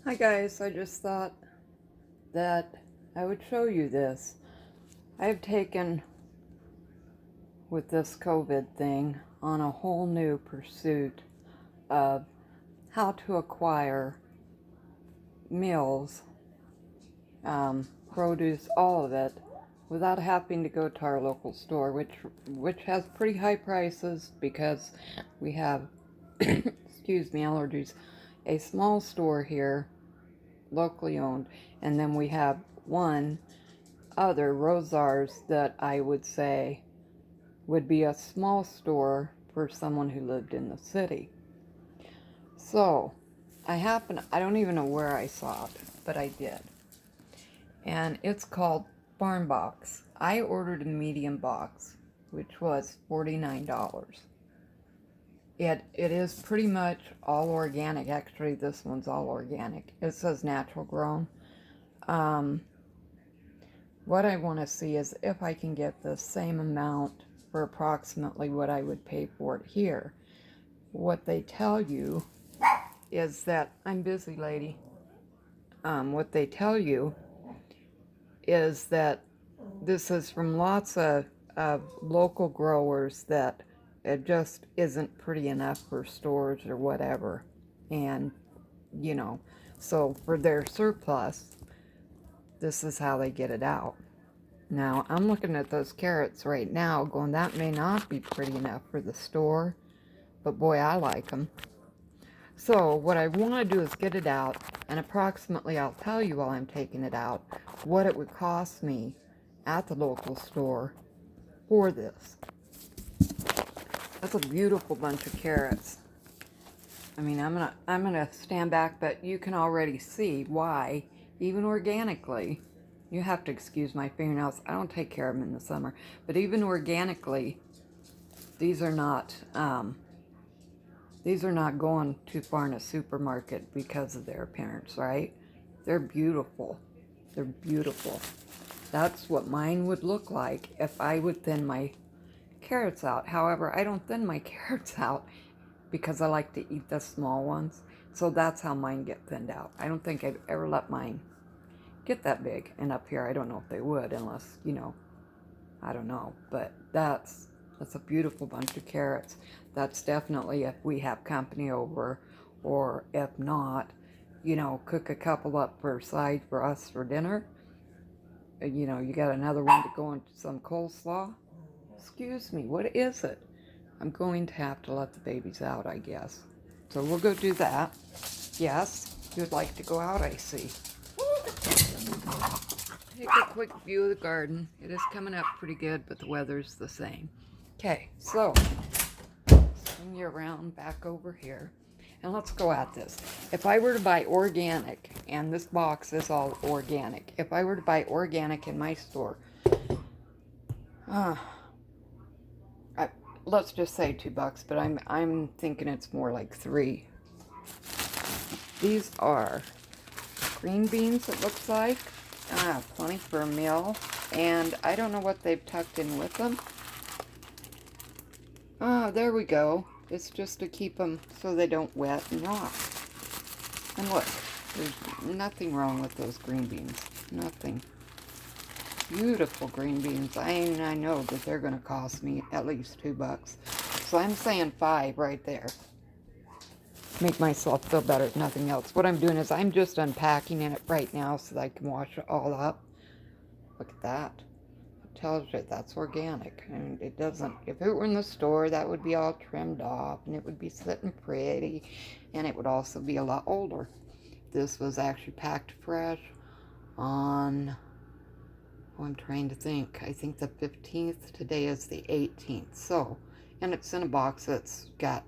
Hi guys, I just thought that I would show you this. I have taken, with this COVID thing, on a whole new pursuit of how to acquire meals, produce, all of it, without having to go to our local store, which has pretty high prices because we have, excuse me, allergies, a small store here, locally owned, and then we have one other, Rosars, that I would say would be a small store for someone who lived in the city. So, I don't even know where I saw it, but I did. And it's called Farm Box. I ordered a medium box, which was $49. It is pretty much all organic. Actually, this one's all organic. It says natural grown. What I want to see is if I can get the same amount for approximately what I would pay for it here. What they tell you is that, I'm busy, lady. What they tell you is that this is from lots of local growers, that it just isn't pretty enough for stores or whatever. And, so for their surplus, this is how they get it out. Now, I'm looking at those carrots right now going, that may not be pretty enough for the store, but boy, I like them. So what I want to do is get it out, and approximately I'll tell you while I'm taking it out what it would cost me at the local store for this. That's a beautiful bunch of carrots. I mean, I'm gonna stand back, but you can already see why, even organically, you have to excuse my fingernails. I don't take care of them in the summer, but even organically, these are not going too far in a supermarket because of their appearance, right? They're beautiful. They're beautiful. That's what mine would look like if I would thin my carrots out. However, I don't thin my carrots out because I like to eat the small ones. So that's how mine get thinned out. I don't think I've ever let mine get that big. And up here, I don't know if they would, unless, I don't know. But that's a beautiful bunch of carrots. That's definitely if we have company over, or if not, cook a couple up for side for us for dinner. You got another one to go into some coleslaw. Excuse me, what is it? I'm going to have to let the babies out, I guess. So we'll go do that. Yes, you'd like to go out, I see. Take a quick view of the garden. It is coming up pretty good, but the weather's the same. Okay, so swing you around back over here, and let's go at this. If I were to buy organic, and this box is all organic, if I were to buy organic in my store, let's just say $2, but I'm thinking it's more like $3. These are green beans, it looks like. Plenty for a meal. And I don't know what they've tucked in with them. There we go. It's just to keep them so they don't wet and rot. And look, there's nothing wrong with those green beans. Nothing. Beautiful green beans. I know that they're going to cost me at least $2. So I'm saying 5 right there. Make myself feel better, if nothing else. What I'm doing is I'm just unpacking it right now so that I can wash it all up. Look at that. It tells you that's organic. And it doesn't, if it were in the store, that would be all trimmed off and it would be sitting pretty, and it would also be a lot older. This was actually packed fresh on, I'm trying to think, I think the 15th. Today is the 18th. So, and it's in a box that's got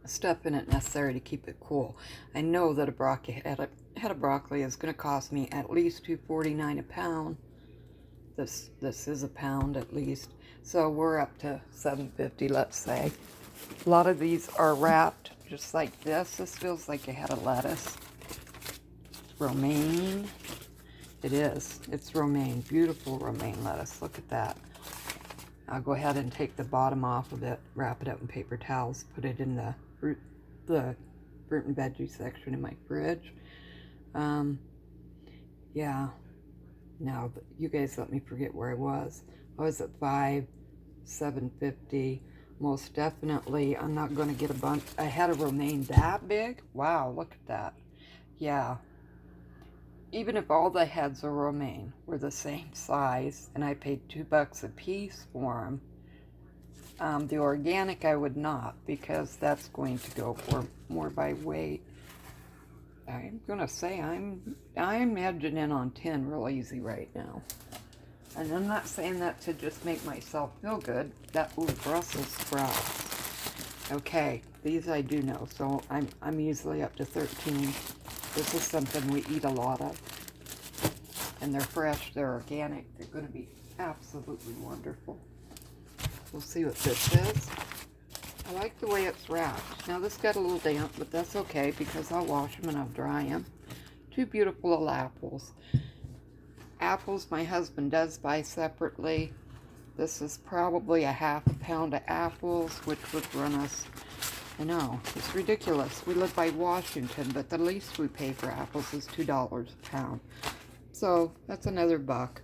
stuff in it necessary to keep it cool. I know that a head of broccoli is going to cost me at least $2.49 a pound. This is a pound at least. So we're up to $7.50, let's say. A lot of these are wrapped just like this. This feels like a head of lettuce. Romaine. It is. It's romaine. Beautiful romaine lettuce. Look at that. I'll go ahead and take the bottom off of it, wrap it up in paper towels, put it in the fruit and veggie section in my fridge. Yeah. Now, you guys let me forget where I was. I was at 750. Most definitely, I'm not going to get a bunch. I had a romaine that big. Wow, look at that. Yeah. Even if all the heads of romaine were the same size, and I paid $2 a piece for them, the organic I would not, because that's going to go for more by weight. I'm gonna say I'm edging in on 10 real easy right now. And I'm not saying that to just make myself feel good. Ooh, Brussels sprouts. Okay, these I do know, so I'm easily up to 13. This is something we eat a lot of. And they're fresh, they're organic, they're gonna be absolutely wonderful. We'll see what this is. I like the way it's wrapped. Now this got a little damp, but that's okay because I'll wash them and I'll dry them. 2 beautiful little apples. Apples my husband does buy separately. This is probably a half a pound of apples, which would run us, I know, it's ridiculous. We live by Washington, but the least we pay for apples is $2 a pound. So that's another buck.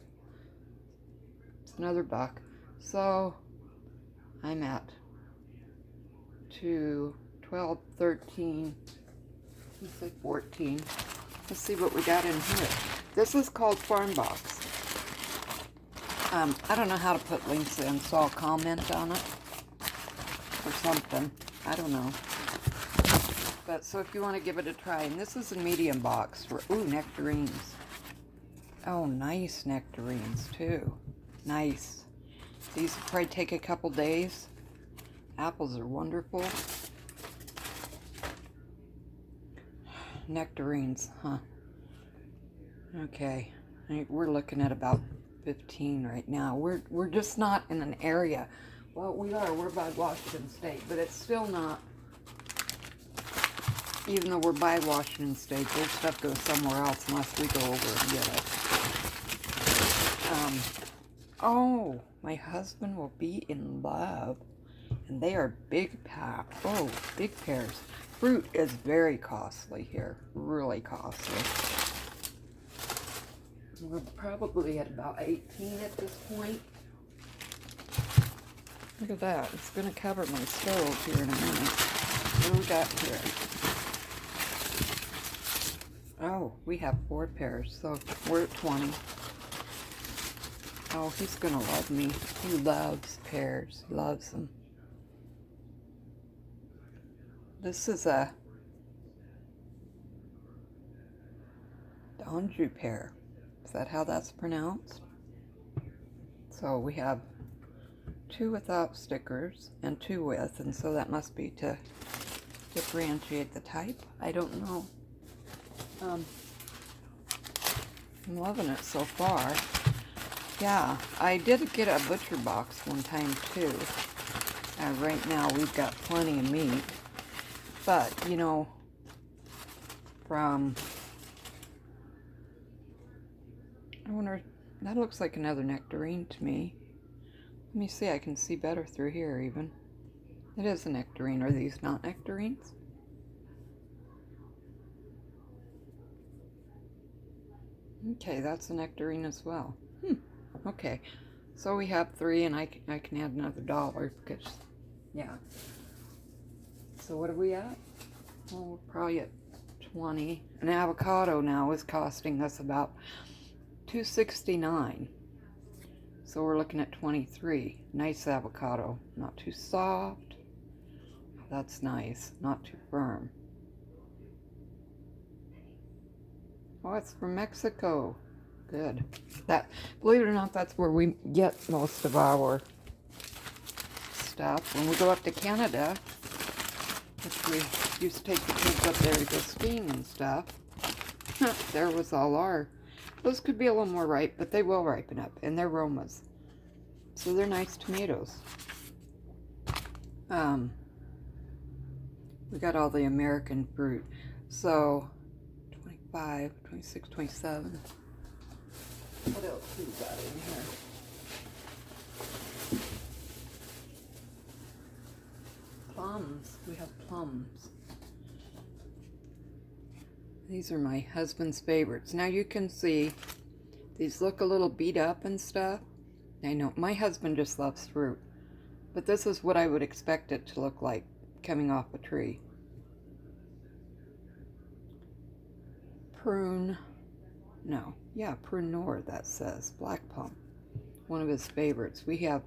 It's another buck. So I'm at 2, 12, 13, let's say 14. Let's see what we got in here. This is called Farm Box. I don't know how to put links in, so I'll comment on it or something. I don't know. But so if you want to give it a try, and this is a medium box for, ooh, nectarines. Oh, nice nectarines too. Nice. These will probably take a couple days. Apples are wonderful. Nectarines, huh? Okay, we're looking at about 15 right now. We're just not in an area. Well, we're by Washington State, but it's still not. Even though we're by Washington State, their stuff goes somewhere else unless we go over and get it. Oh, my husband will be in love. And they are big pack. Oh, big pears. Fruit is very costly here. Really costly. We're probably at about 18 at this point. Look at that. It's going to cover my stove here in a minute. What do we got here? Oh, we have 4 pears, so we're at 20. Oh, he's going to love me. He loves pears. He loves them. This is a Anjou pear. Is that how that's pronounced? So we have 2 without stickers and 2 with, and so that must be to differentiate the type. I don't know. I'm loving it so far. Yeah, I did get a butcher box one time too. Right now we've got plenty of meat. But, you know, I wonder, that looks like another nectarine to me. Let me see, I can see better through here even. It is a nectarine. Are these not nectarines? Okay, that's a nectarine as well. Okay, so we have 3, and I can add another $1 because, yeah. So what are we at? Well, we're probably at 20. An avocado now is costing us about $2.69. So we're looking at 23. Nice avocado. Not too soft. That's nice. Not too firm. Oh, it's from Mexico. Good. Believe it or not, that's where we get most of our stuff. When we go up to Canada, which we used to take the kids up there to go skiing and stuff, there was all our. Those could be a little more ripe, but they will ripen up, and they're Romas. So they're nice tomatoes. We got all the American fruit. So 25, 26, 27. What else do we got in here? Plums. We have plums. These are my husband's favorites. Now you can see these look a little beat up and stuff. I know my husband just loves fruit, but this is what I would expect it to look like coming off a tree. Prune, no, yeah, prune nor, that says. Black plum, one of his favorites. We have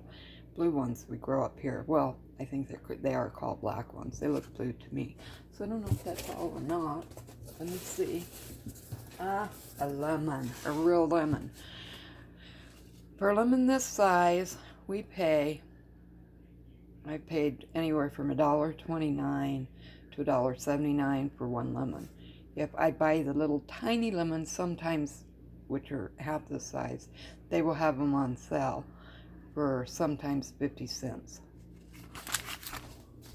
blue ones we grow up here. Well, I think they are called black ones. They look blue to me. So I don't know if that's all or not. Let me see. A lemon, a real lemon. For a lemon this size, I paid anywhere from $1.29 to $1.79 for one lemon. If I buy the little tiny lemons, sometimes, which are half the size, they will have them on sale for sometimes 50 cents.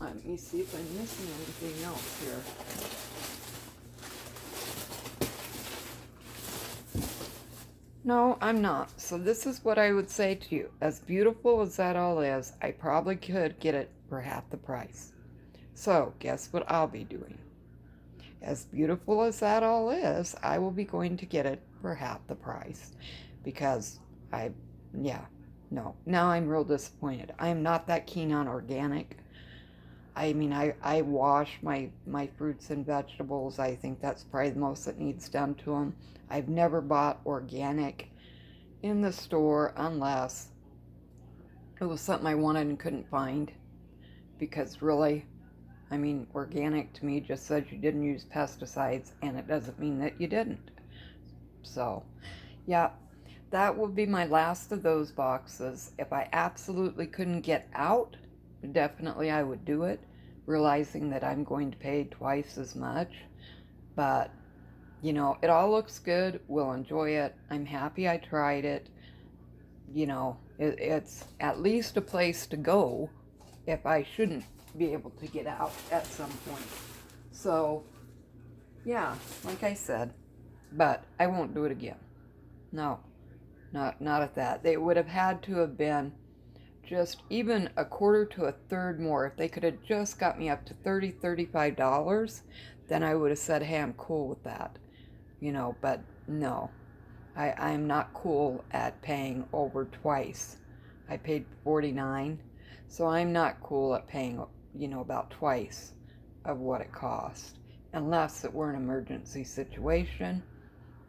Let me see if I'm missing anything else here. No, I'm not. So this is what I would say to you. As beautiful as that all is, I probably could get it for half the price. So guess what I'll be doing? As beautiful as that all is, I will be going to get it for half the price. Because no. Now I'm real disappointed. I am not that keen on organic. I mean, I wash my fruits and vegetables. I think that's probably the most that needs done to them. I've never bought organic in the store unless it was something I wanted and couldn't find. Because really, I mean, organic to me just says you didn't use pesticides, and it doesn't mean that you didn't. So, yeah, that will be my last of those boxes. If I absolutely couldn't get out, definitely I would do it, realizing that I'm going to pay twice as much. But, you know, it all looks good. We'll enjoy it. I'm happy I tried it. You know, it's at least a place to go if I shouldn't be able to get out at some point. So, yeah, like I said, but I won't do it again. No, not at that. They would have had to have been just even a quarter to a third more. If they could have just got me up to $30, $35, then I would have said, hey, I'm cool with that. You know, but no. I'm not cool at paying over twice. I paid $49, so I'm not cool at paying, you know, about twice of what it cost. Unless it were an emergency situation,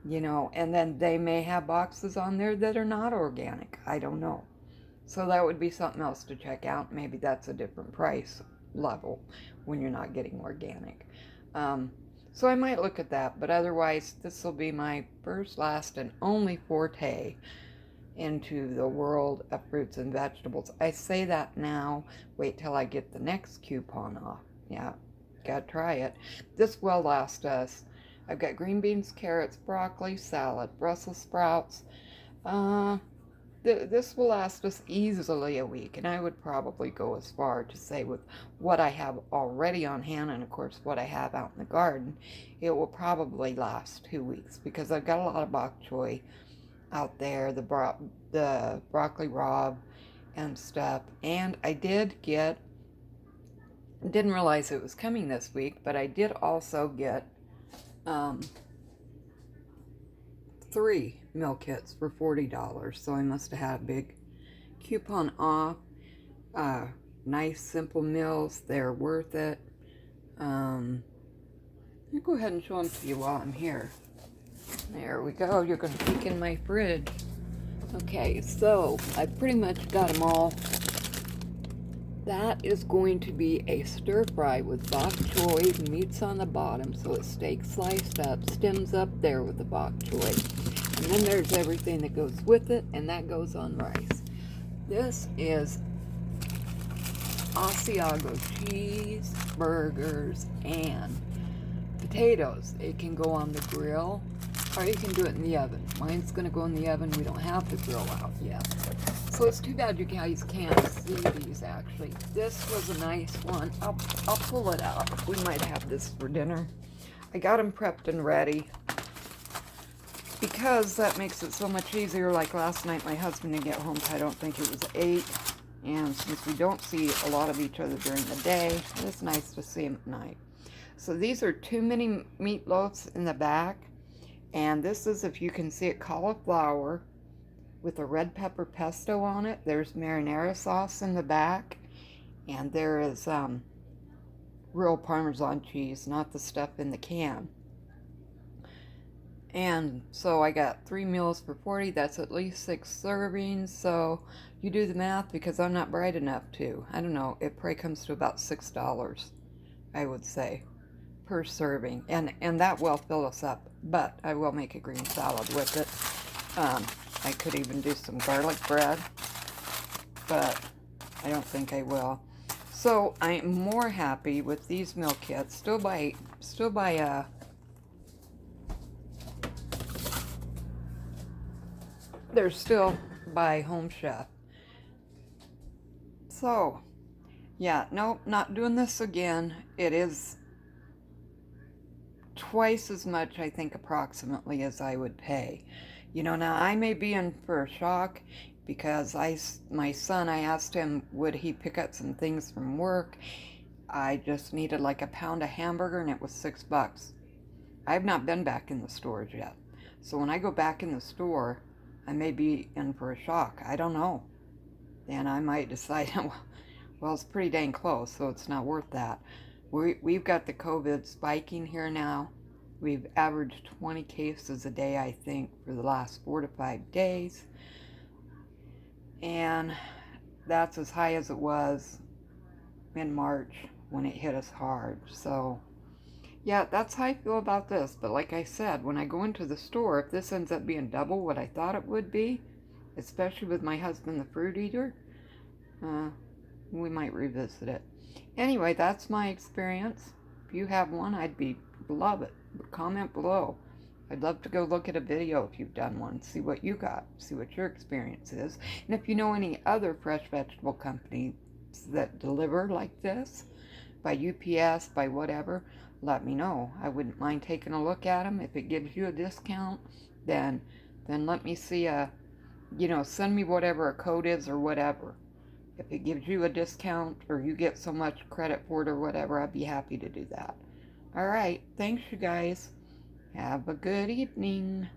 you know, and then they may have boxes on there that are not organic. I don't know. So that would be something else to check out. Maybe that's a different price level when you're not getting organic. So I might look at that, but otherwise this will be my first, last, and only forte into the world of fruits and vegetables. I say that now, wait till I get the next coupon off. Yeah, gotta try it. This will last us. I've got green beans, carrots, broccoli, salad, Brussels sprouts. This will last us easily a week, and I would probably go as far to say with what I have already on hand, and of course what I have out in the garden, it will probably last 2 weeks, because I've got a lot of bok choy out there, the broccoli rabe and stuff. And I didn't realize it was coming this week, but I did also get 3 meal kits for $40, so I must have had a big coupon off. Nice simple meals, they're worth it. Let me go ahead and show them to you while I'm here. There we go. You're going to peek in my fridge. Okay, so I pretty much got them all. That is going to be a stir fry with bok choy, meats on the bottom, so it's steak sliced up, stems up there with the bok choy. And then there's everything that goes with it, and that goes on rice. This is Asiago cheese, burgers, and potatoes. It can go on the grill, or you can do it in the oven. Mine's going to go in the oven. We don't have the grill out yet. So it's too bad you guys can't see these, actually. This was a nice one. I'll pull it out. We might have this for dinner. I got them prepped and ready, because that makes it so much easier. Like last night, my husband didn't get home, I don't think it was 8. And since we don't see a lot of each other during the day, it's nice to see him at night. So these are 2 mini meatloaves in the back. And this is, if you can see it, cauliflower with a red pepper pesto on it. There's marinara sauce in the back. And there is real Parmesan cheese, not the stuff in the can. And so I got 3 meals for 40. That's at least 6 servings. So you do the math, because I'm not bright enough to. I don't know. It probably comes to about $6, I would say, per serving. And that will fill us up. But I will make a green salad with it. I could even do some garlic bread. But I don't think I will. So I'm more happy with these meal kits. Still buy they're still by Home Chef. So, yeah, nope, not doing this again. It is twice as much, I think, approximately, as I would pay. You know, now I may be in for a shock, because my son, I asked him, would he pick up some things from work? I just needed like a pound of hamburger, and it was $6. I've not been back in the stores yet. So when I go back in the store, I may be in for a shock. I don't know. And I might decide, well, it's pretty dang close, so it's not worth that. We've got the COVID spiking here now. We've averaged 20 cases a day, I think, for the last 4 to 5 days. And that's as high as it was in March when it hit us hard. So, yeah, that's how I feel about this. But like I said, when I go into the store, if this ends up being double what I thought it would be, especially with my husband, the fruit eater, we might revisit it. Anyway, that's my experience. If you have one, love it. Comment below. I'd love to go look at a video if you've done one, see what you got, see what your experience is. And if you know any other fresh vegetable companies that deliver like this, by UPS, by whatever, let me know. I wouldn't mind taking a look at them. If it gives you a discount, then let me see send me whatever a code is or whatever. If it gives you a discount or you get so much credit for it or whatever, I'd be happy to do that. All right. Thanks, you guys. Have a good evening.